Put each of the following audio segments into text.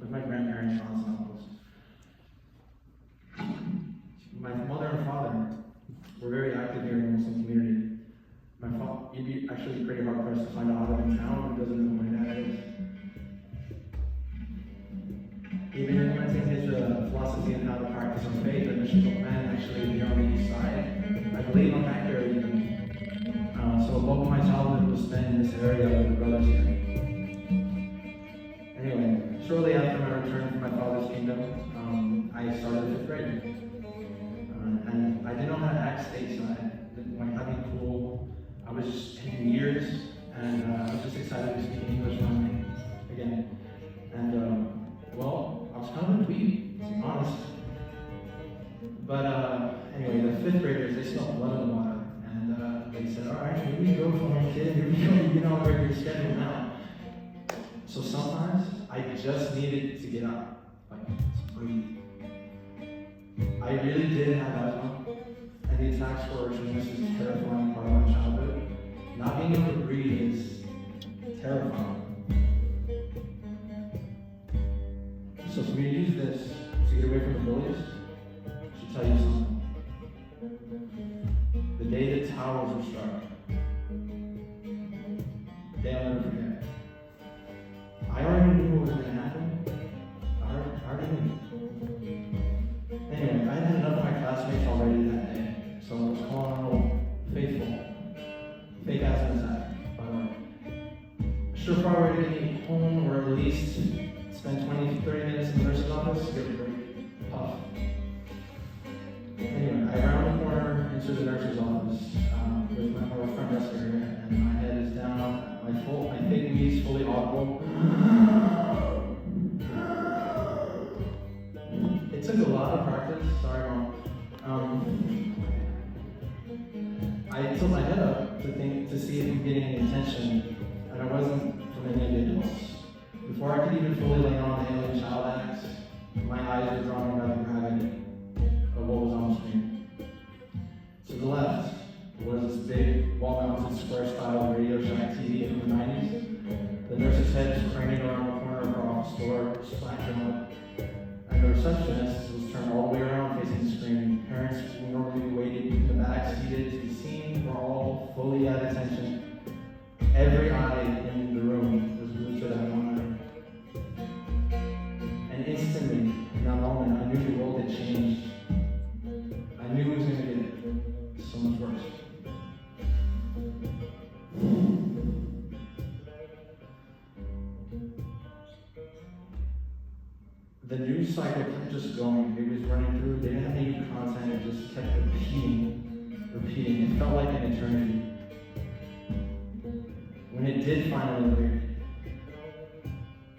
with my grandparents, aunts, and uncles. My mother and father were very active here in the Muslim community. You'd be actually pretty hard pressed to find out in town who doesn't know who my dad is. Even implementing his philosophy and how to practice our faith, and Bishop McMahon actually here on the east side, I believe on that area even. So a bulk of my childhood was spent in this area with the brothers here. Anyway, shortly after my return from my father's kingdom, I started fifth grade. And I didn't know how to act stateside. Like, that'd be cool. I was just taking years, and I was just excited to speak English finally again. And well, I was kind of a dweeb, to be honest. But anyway, the fifth graders, they smelled blood in the water. And they said, all right, here we go for my kid, here we go, you know, we're your schedule now. So sometimes I just needed to get out, like, to breathe. I really did have asthma, and the attacks were a tremendously terrifying part of my childhood. Not being able to breathe is terrifying. So for me to use this to get away from the bullies, I should tell you something. The day the towers were struck, the day I'll never forget. I already knew what was going to happen. I already knew. Anyway, I had enough of my classmates already that day, so I was calling them faithful. Fake ass attack, by the way. Surefire way to get home, or at least spend 20 to 30 minutes in the nurse's office, get a break, puff. Anyway, I round the corner into the nurse's office with my front desk area, and my head is down, my big knees fully audible. It took a lot of practice, sorry Mom. I tilt my head up to see if I'm getting any attention, and I wasn't from any of the adults. Before I could even fully lay on the alien child acts, my eyes were drawn by the gravity of what was on the screen. To the left was this big, wall-mounted, square-style Radio Shack TV from the 90s. The nurse's head was craning around the corner of her office door, splashing up. And the receptionist was turned all the way around facing the screen. Parents who normally waited in the back, seated to be seen, were all fully at attention. Every eye in the room was glued to that monitor. And instantly, in that moment, I knew the world had changed. I knew it was going to get so much worse. The news cycle kept just going. It was running through. They didn't have any new content. It just kept repeating. It felt like an eternity. When it did finally break,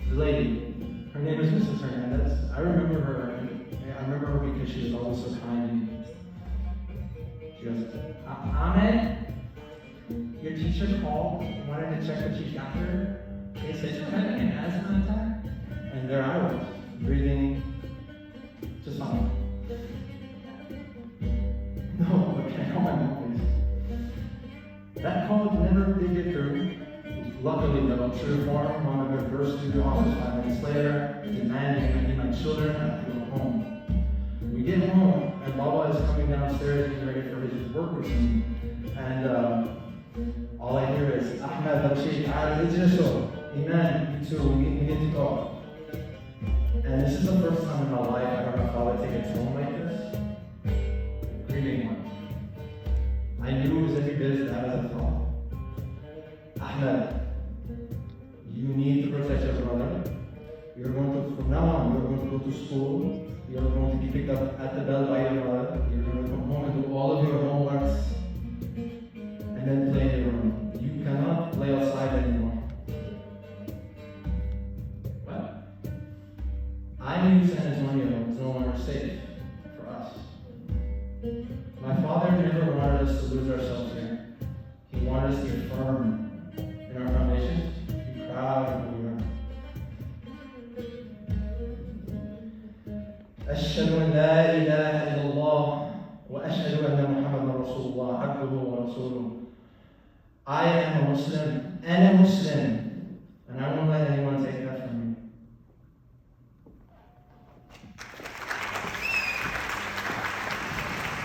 the lady, her name is Mrs. Hernandez. I remember her because she was always so kind to me. She goes, Ahmed, your teacher called and wanted to check what you got her. They said you're having an asthma attack. And there I was, breathing just fine. No, okay, call my mom, please. That call never did get through. Luckily, though, True Farm, Mama Bear burst through the office 5 minutes later, demanding I need my children, I have to go home. We get home, and Baba is coming downstairs getting ready for his work routine. And all I hear is, Ahmed, Bashir, Iman, you two, we need to talk. And this is the first time in my life I heard my father take a tone like this. A grieving one. I knew it was every bit as bad as I thought. Ahmed, you need to protect your brother. You're going to, from now on, you're going to go to school. You're going to be picked up at the bell by your brother. You're going to come home and do all of your homeworks. And then play in your room. You cannot play outside anymore. Well, I knew San Antonio was no longer safe for us. My father never wanted us to lose ourselves here. He wanted us to be firm in our foundation, be proud of who we are. أشهد أن لا إله إلا الله وأشهد أن محمدا رسول الله عبده ورسوله. I am a Muslim and a Muslim, and I won't let